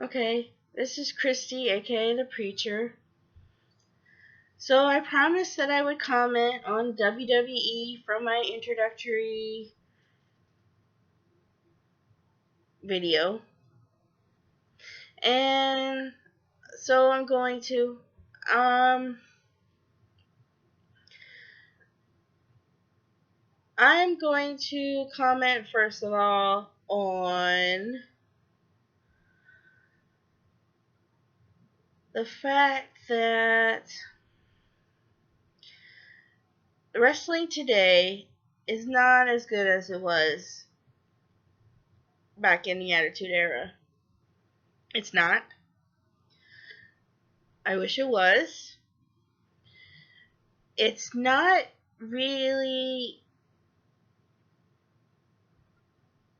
Okay, this is Christy, aka the Preacher. So I promised that I would comment on WWE from my introductory video. And so I'm going to. I'm going to comment first of all on the fact that wrestling today is not as good as it was back in the Attitude Era. It's not. I wish it was. It's not really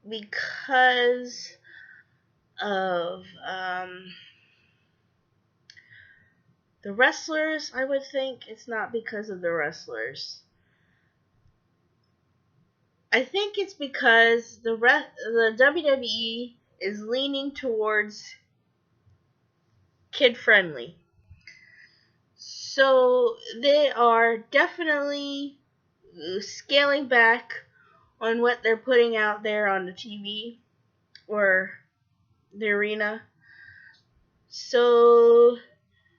because of the wrestlers. I would think it's not because of the wrestlers. I think it's because the WWE is leaning towards kid friendly. So they are definitely scaling back on what they're putting out there on the TV or the arena. So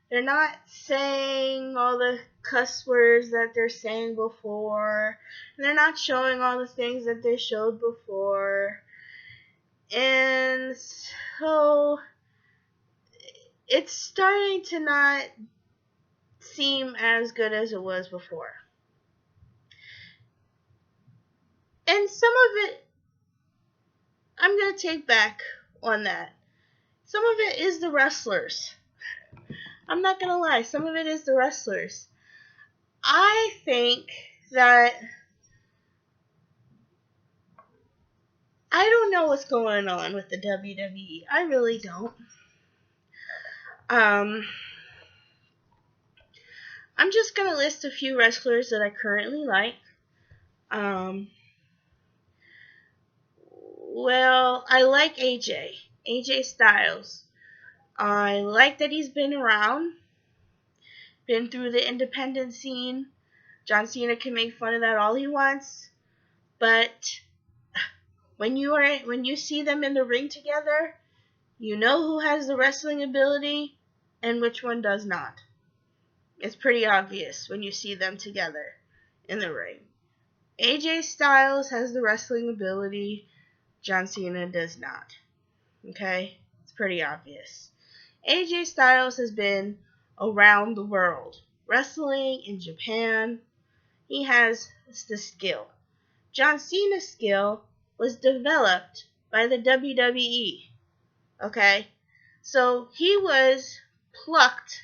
they're not saying all the cuss words that they're saying before. And they're not showing all the things that they showed before. And so it's starting to not seem as good as it was before. And some of it, I'm going to take back on that. Some of it is the wrestlers. I'm not going to lie. Some of it is the wrestlers. I think that I don't know what's going on with the WWE. I really don't. I'm just going to list a few wrestlers that I currently like. Well, I like AJ Styles. I like that he's been around, been through the independent scene. John Cena can make fun of that all he wants, but when you see them in the ring together, you know who has the wrestling ability and which one does not. It's pretty obvious when you see them together in the ring. AJ Styles has the wrestling ability, John Cena does not. Okay? It's pretty obvious. AJ Styles has been around the world, wrestling in Japan. He has the skill. John Cena's skill was developed by the WWE. Okay? So he was plucked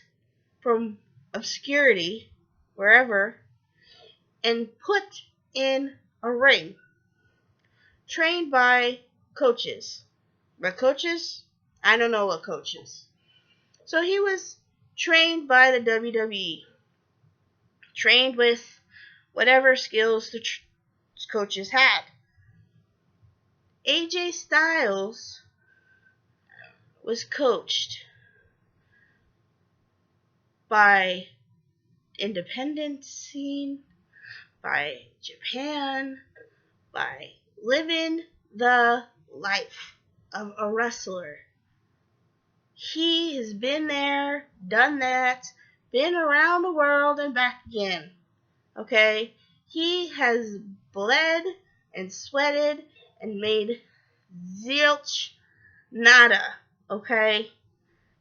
from obscurity, wherever, and put in a ring, trained by coaches. But coaches? I don't know what coaches. So he was trained by the WWE, trained with whatever skills the coaches had. AJ Styles was coached by independent scene, by Japan, by living the life of a wrestler. He has been there, done that, been around the world and back again. Okay? He has bled and sweated and made zilch nada. Okay?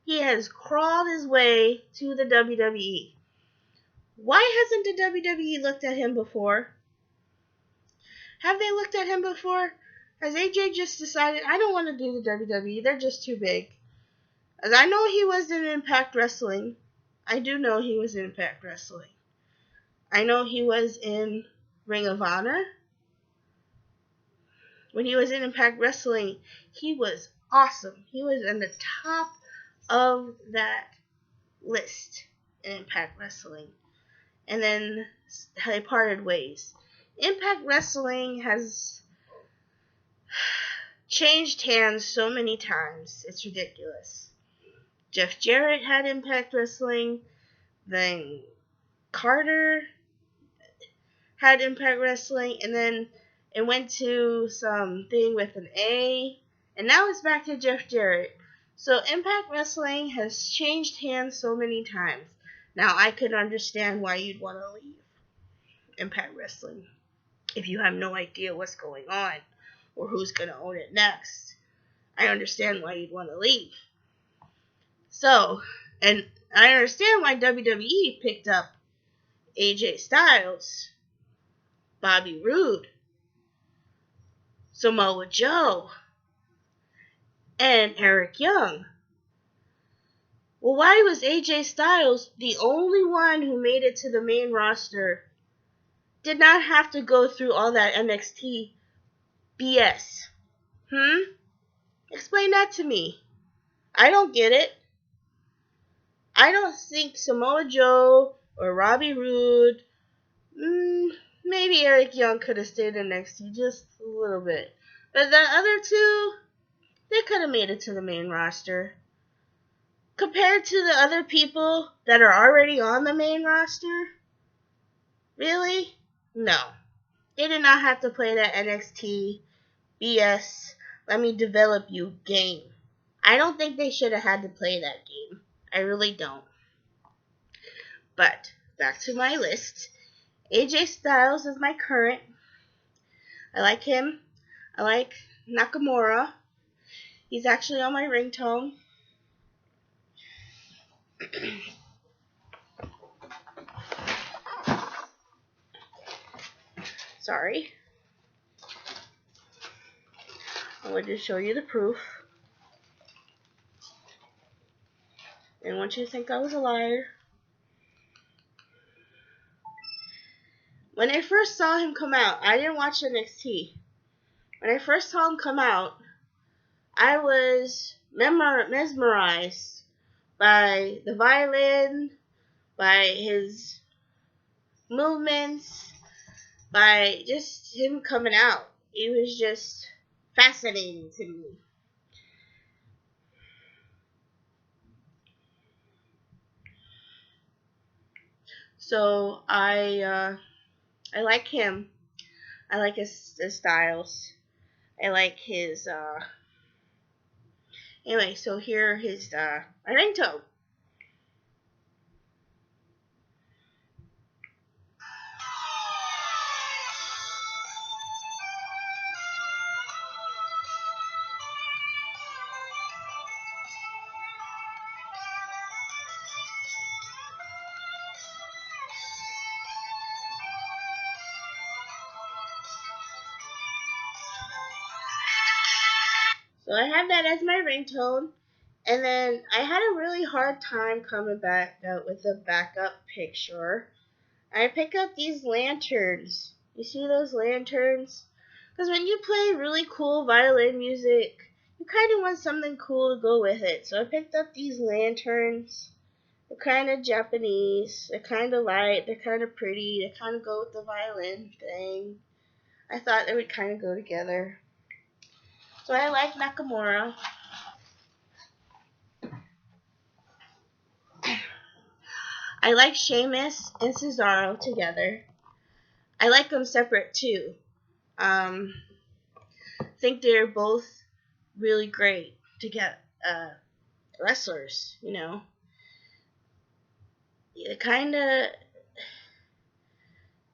He has crawled his way to the WWE. Why hasn't the WWE looked at him before? Have they looked at him before? Has AJ just decided, I don't want to do the WWE, they're just too big? As I know he was in Impact Wrestling. I do know he was in Impact Wrestling. I know he was in Ring of Honor. When he was in Impact Wrestling, he was awesome. He was in the top of that list in Impact Wrestling. And then they parted ways. Impact Wrestling has changed hands so many times. It's ridiculous. Jeff Jarrett had Impact Wrestling. Then Carter had Impact Wrestling, and then it went to some thing with an A, and now it's back to Jeff Jarrett. So Impact Wrestling has changed hands so many times. Now I could understand why you'd want to leave Impact Wrestling if you have no idea what's going on or who's going to own it next. I understand why you'd want to leave. So, and I understand why WWE picked up AJ Styles, Bobby Roode, Samoa Joe, and Eric Young. Well, why was AJ Styles the only one who made it to the main roster? Did not have to go through all that NXT BS. Explain that to me. I don't get it. I don't think Samoa Joe or Robbie Roode, maybe Eric Young could have stayed in NXT just a little bit. But the other two, they could have made it to the main roster. Compared to the other people that are already on the main roster, really? No. They did not have to play that NXT BS, let me develop you game. I don't think they should have had to play that game. I really don't. But, back to my list. AJ Styles is my current. I like him. I like Nakamura. He's actually on my ringtone. Sorry. I wanted to show you the proof. Didn't want you to think I was a liar. When I first saw him come out, I didn't watch NXT. When I first saw him come out, I was mesmerized by the violin, by his movements, by just him coming out. It was just fascinating to me. So I like him. I like his styles. I like his anyway, so here his my ringtone. So I have that as my ringtone. And then I had a really hard time coming back out with a backup picture. I picked up these lanterns. You see those lanterns? Because when you play really cool violin music, you kind of want something cool to go with it. So I picked up these lanterns. They're kind of Japanese. They're kind of light. They're kind of pretty. They kind of go with the violin thing. I thought they would kind of go together. So I like Nakamura. I like Sheamus and Cesaro together. I like them separate too. I think they're both really great to get wrestlers, you know. They kind of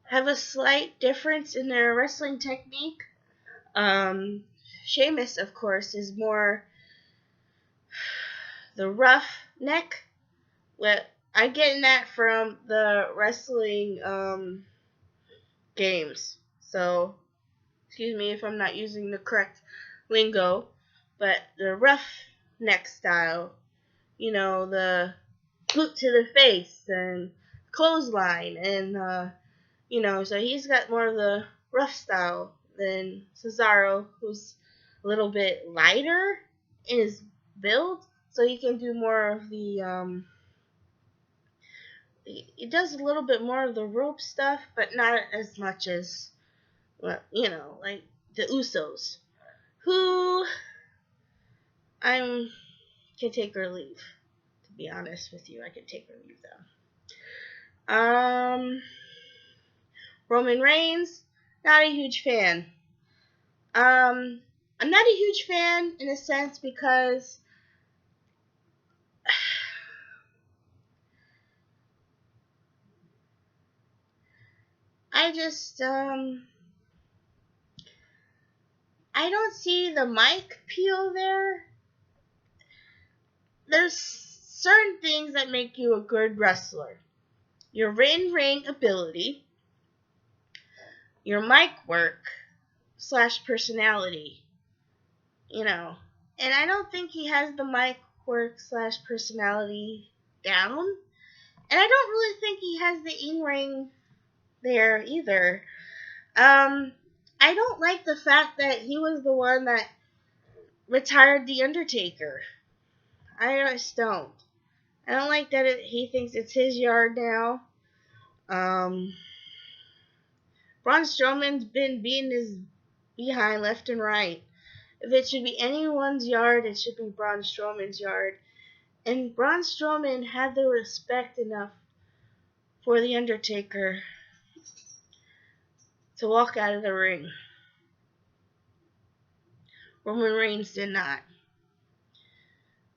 have a slight difference in their wrestling technique. Sheamus, of course, is more the rough neck. Well, I'm getting that from the wrestling games. So, excuse me if I'm not using the correct lingo, but the rough neck style, you know, the boot to the face and clothesline, and you know, so he's got more of the rough style than Cesaro, who's a little bit lighter in his build, so he can do more of the he does a little bit more of the rope stuff, but not as much as, well, you know, like the Usos, who I can take or leave. be honest with you. I could take or leave them. Roman Reigns, not a huge fan. I'm not a huge fan in a sense because I just I don't see the mic appeal there. There's certain things that make you a good wrestler. Your in-ring ability, your mic work / personality, you know. And I don't think he has the mic work / personality down. And I don't really think he has the in-ring there either. I don't like the fact that he was the one that retired The Undertaker. I just don't. I don't like that he thinks it's his yard now. Braun Strowman's been beating his behind left and right. If it should be anyone's yard, it should be Braun Strowman's yard. And Braun Strowman had the respect enough for The Undertaker to walk out of the ring. Roman Reigns did not.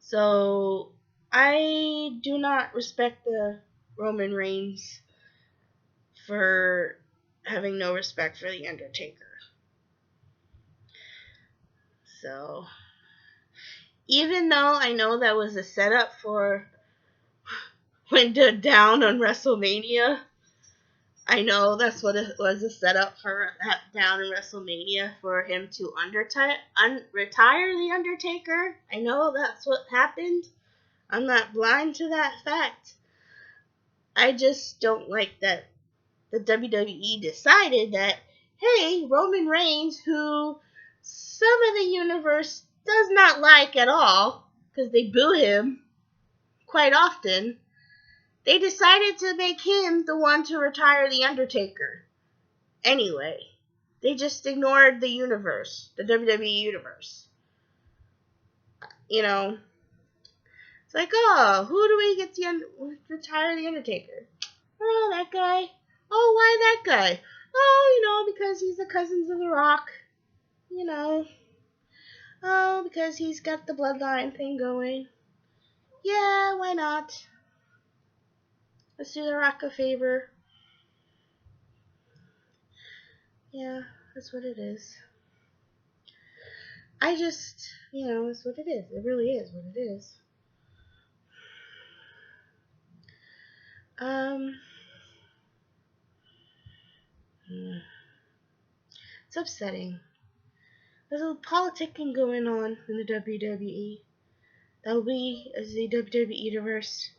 So, I do not respect the Roman Reigns for having no respect for The Undertaker. So, even though I know that was a setup for when they're down on WrestleMania, I know that's what it was, a setup for down in WrestleMania for him to retire The Undertaker. I know that's what happened. I'm not blind to that fact. I just don't like that the WWE decided that, hey, Roman Reigns, who some of the universe does not like at all, because they boo him quite often, they decided to make him the one to retire The Undertaker. Anyway, they just ignored the universe, the WWE universe. You know, it's like, oh, who do we get to retire The Undertaker? Oh, that guy. Oh, why that guy? Oh, because he's the cousins of The Rock. Oh, because he's got the bloodline thing going. Yeah, why not? Let's do The Rock a favor. Yeah, that's what it is. I just, it's what it is. It really is what it is. It's upsetting. There's a politicking going on in the WWE that we, as the WWE universe,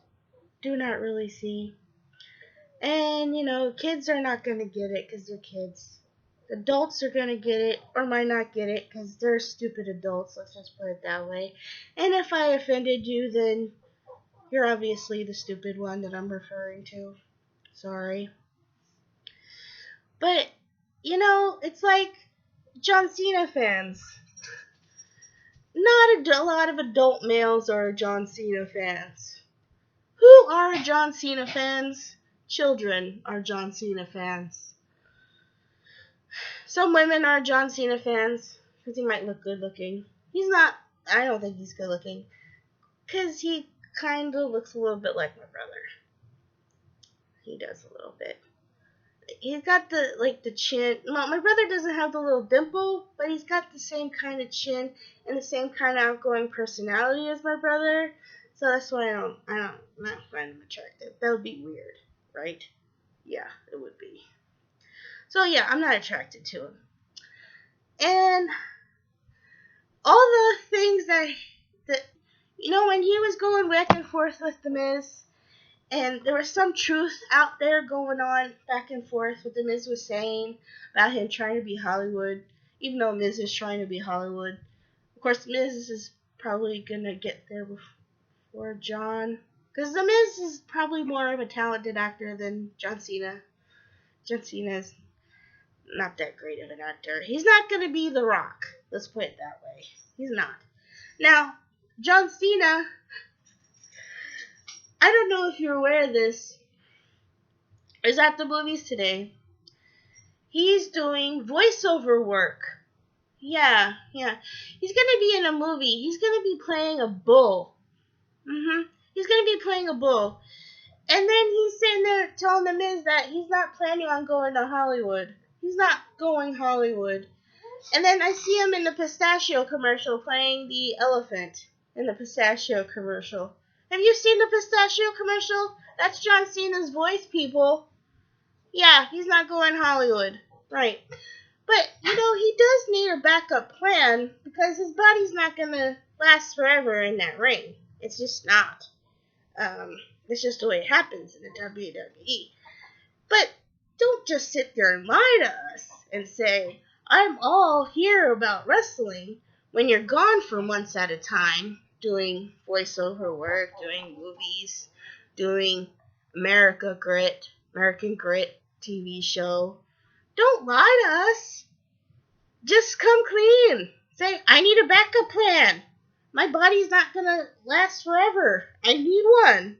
do not really see. And, kids are not going to get it because they're kids. Adults are going to get it or might not get it because they're stupid adults. Let's just put it that way. And if I offended you, then you're obviously the stupid one that I'm referring to. Sorry. But, it's like John Cena fans. Not a lot of adult males are John Cena fans. Who are John Cena fans? Children are John Cena fans. Some women are John Cena fans because he might look good looking. He's not. I don't think he's good looking because he kind of looks a little bit like my brother. He does a little bit. He's got the chin. No, my brother doesn't have the little dimple, but he's got the same kind of chin and the same kind of outgoing personality as my brother. So that's why I don't find him attractive. That would be weird, right? Yeah, it would be. So yeah, I'm not attracted to him. And all the things that when he was going back and forth with The Miz, and there was some truth out there going on back and forth what The Miz was saying about him trying to be Hollywood, even though Miz is trying to be Hollywood. Of course, Miz is probably going to get there before John, because The Miz is probably more of a talented actor than John Cena. John Cena's not that great of an actor. He's not going to be The Rock. Let's put it that way. He's not. Now, John Cena I don't know if you're aware of this, is at the movies today. He's doing voiceover work. Yeah. He's gonna be in a movie. He's gonna be playing a bull. He's gonna be playing a bull. And then he's sitting there telling the Miz that he's not planning on going to Hollywood. He's not going Hollywood. And then I see him in the pistachio commercial playing the elephant in the pistachio commercial. Have you seen the pistachio commercial? That's John Cena's voice, people. Yeah, he's not going Hollywood. Right. But, he does need a backup plan because his body's not going to last forever in that ring. It's just not. It's just the way it happens in the WWE. But don't just sit there and lie to us and say, I'm all here about wrestling when you're gone for months at a time doing voiceover work, doing movies, doing American Grit TV show. Don't lie to us. Just come clean. Say, I need a backup plan. My body's not going to last forever. I need one.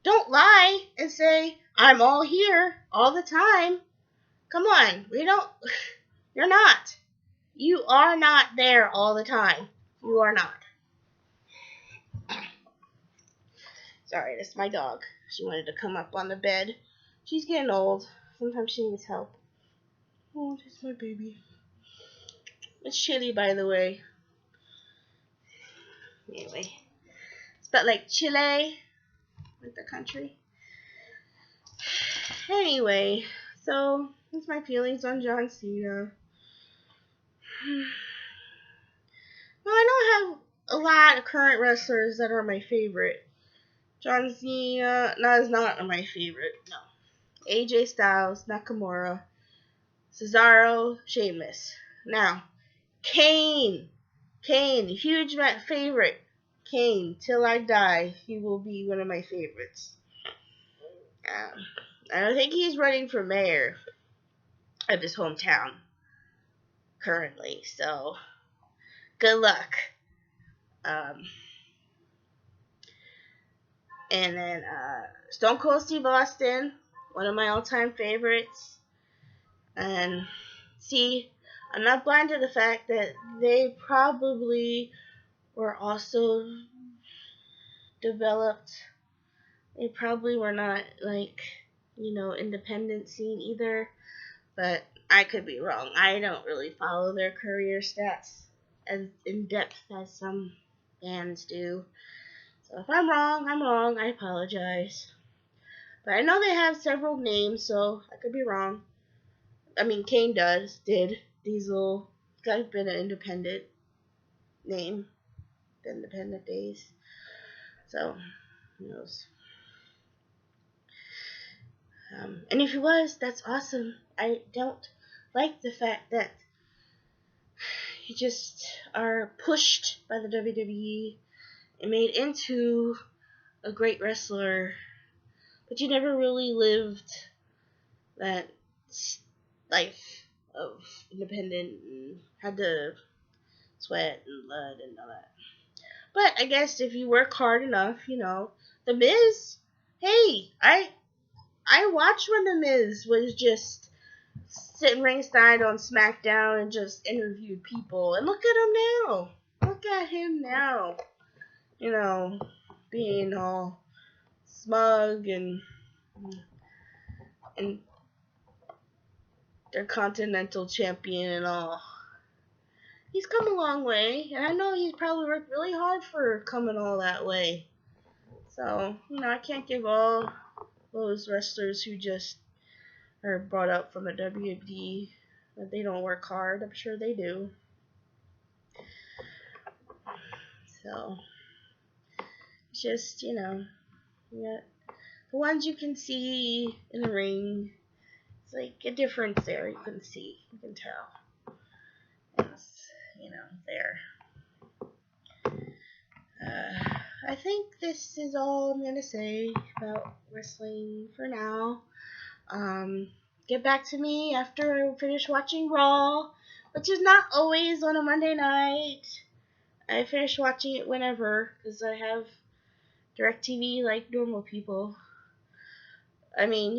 Don't lie and say, I'm all here all the time. Come on. You're not. You are not there all the time. You are not. Sorry, that's my dog. She wanted to come up on the bed. She's getting old. Sometimes she needs help. Oh, that's my baby. It's chilly, by the way. Anyway. It's about like Chile. Like the country. Anyway, so that's my feelings on John Cena. Well, I don't have a lot of current wrestlers that are my favorite. John Cena is not my favorite. No. AJ Styles, Nakamura, Cesaro, Sheamus. Now, Kane, huge favorite. Kane, till I die, he will be one of my favorites. I don't think he's running for mayor of his hometown currently, so good luck. And then Stone Cold Steve Austin, one of my all-time favorites. And see, I'm not blind to the fact that they probably were also developed. They probably were not independent scene either. But I could be wrong. I don't really follow their career stats as in depth as some fans do. So if I'm wrong, I'm wrong. I apologize. But I know they have several names, so I could be wrong. I mean, Kane did. Diesel, got been an independent name. The independent days. So, who knows. And if he was, that's awesome. I don't like the fact that you just are pushed by the WWE and made into a great wrestler, but you never really lived that life of independent and had to sweat and blood and all that. But I guess if you work hard enough, The Miz, hey, I watched when The Miz was just sitting ringside on SmackDown and just interviewed people. And look at him now. Look at him now. Being all smug and their Continental Champion and all. He's come a long way, and I know he's probably worked really hard for coming all that way. So, I can't give all those wrestlers who just are brought up from a WWD that they don't work hard. I'm sure they do. So, it's just, the ones you can see in the ring, it's like a difference there. You can see, you can tell. It's, there. I think this is all I'm going to say about wrestling for now. Get back to me after I finish watching Raw, which is not always on a Monday night. I finish watching it whenever, because I have DirecTV like normal people. I mean,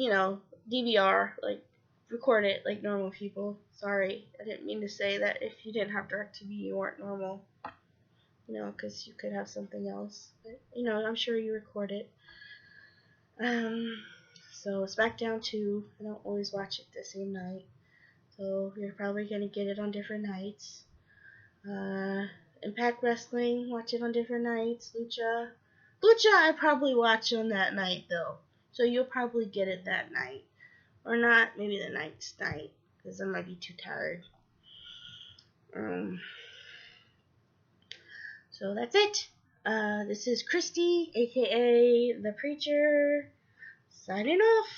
DVR, like, record it like normal people. Sorry, I didn't mean to say that if you didn't have DirecTV, you weren't normal. Because you could have something else. But, I'm sure you record it. So SmackDown 2, I don't always watch it the same night. So you're probably going to get it on different nights. Impact Wrestling, watch it on different nights. Lucha, I probably watch on that night, though. So you'll probably get it that night. Or not, maybe the next night, because I might be too tired. So that's it. This is Christy, aka The Preacher, signing off.